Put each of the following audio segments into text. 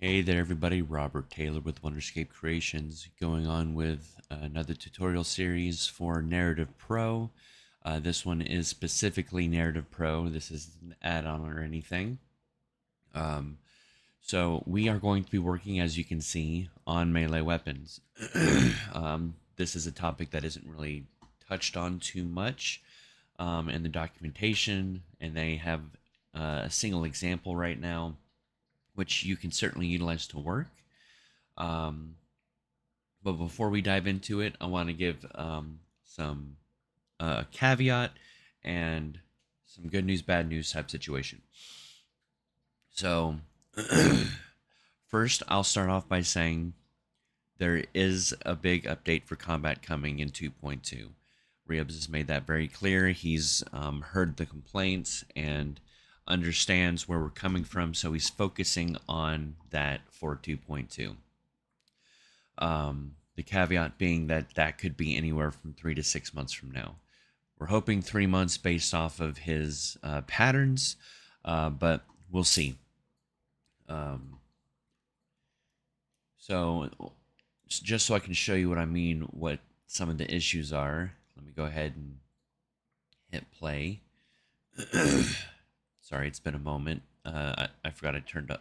Hey there everybody, Robert Taylor with Wonderscape Creations, going on with another tutorial series for Narrative Pro. This one is specifically Narrative Pro. This is an add-on or anything. Um, so we are going to be working, as you can see, on melee weapons. This is a topic that isn't really touched on too much in the documentation, and they have a single example right now, which you can certainly utilize to work. Um, but before we dive into it, I want to give some caveat and some good news, bad news type situation. So, first, I'll start off by saying there is a big update for combat coming in 2.2. Rebs has made that very clear. He's heard the complaints and understands where we're coming from, so he's focusing on that for 2.2. The caveat being that that could be anywhere from 3 to 6 months from now. We're hoping 3 months based off of his patterns, but we'll see. Um, so, just so I can show you what I mean, what some of the issues are, let me go ahead and hit play. Sorry, it's been a moment. I forgot I turned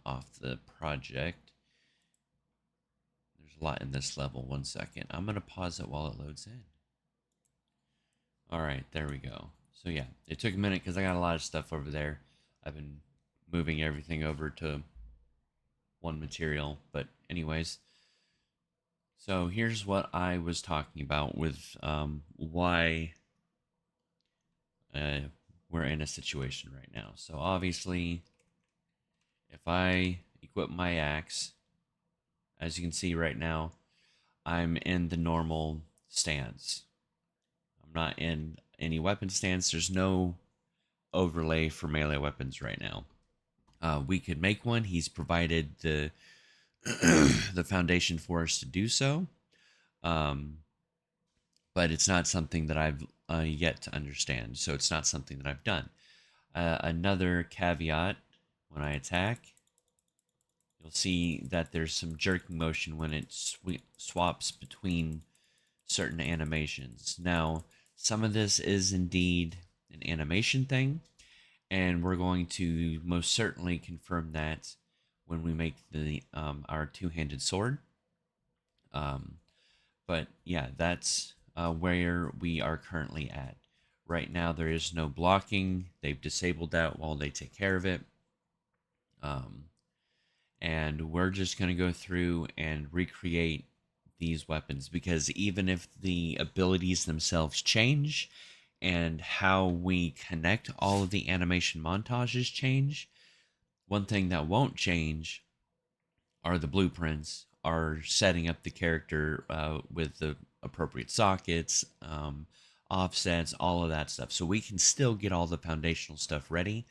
off the project. There's a lot in this level. 1 second. I'm going to pause it while it loads in. All right, there we go. So yeah, it took a minute because I got a lot of stuff over there. I've been moving everything over to one material, but anyways. So here's what I was talking about with why uh, we're in a situation right now. So obviously, if I equip my axe, as you can see right now, I'm in the normal stance. I'm not in any weapon stance. There's no overlay for melee weapons right now. We could make one. He's provided the the foundation for us to do so, um, but it's not something that I've yet to understand. So it's not something that I've done. Another caveat: when I attack, you'll see that there's some jerking motion when it swaps between certain animations. Now, some of this is indeed an animation thing, and we're going to most certainly confirm that when we make the our two-handed sword. Um, but yeah, that's where we are currently at. Right now, there is no blocking. They've disabled that while they take care of it. Um, and we're just going to go through and recreate these weapons, because even if the abilities themselves change and how we connect all of the animation montages change, one thing that won't change are the blueprints, are setting up the character with the appropriate sockets, offsets, all of that stuff. So we can still get all the foundational stuff ready,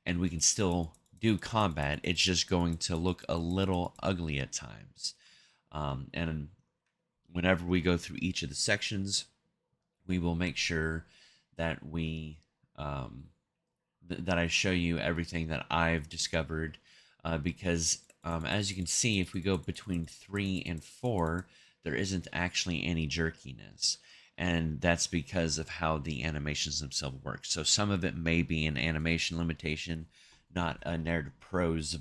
and we can still do combat. It's just going to look a little ugly at times. And whenever we go through each of the sections, we will make sure that um, that I show you everything that I've discovered, because as you can see, if we go between 3 and 4, there isn't actually any jerkiness. And that's because of how the animations themselves work. So some of it may be an animation limitation, not a Narrative Pro's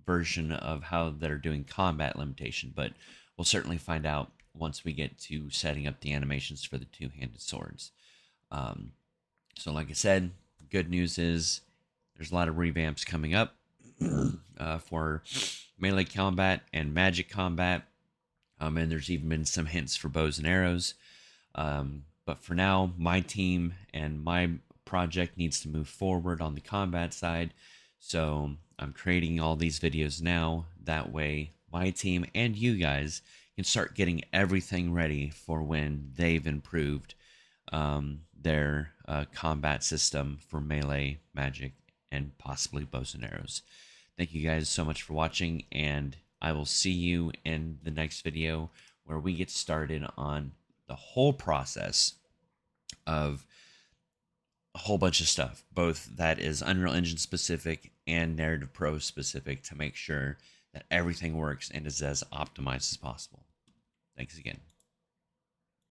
version of how they're doing combat limitation. But we'll certainly find out once we get to setting up the animations for the two-handed swords. Um, so like I said, good news is there's a lot of revamps coming up for melee combat and magic combat. And there's even been some hints for bows and arrows. But for now, my team and my project needs to move forward on the combat side. So I'm creating all these videos now. That way, my team and you guys can start getting everything ready for when they've improved their combat system for melee, magic, and possibly bows and arrows. Thank you guys so much for watching, and I will see you in the next video where we get started on the whole process of a whole bunch of stuff, both that is Unreal Engine specific and Narrative Pro specific to make sure that everything works and is as optimized as possible. Thanks again.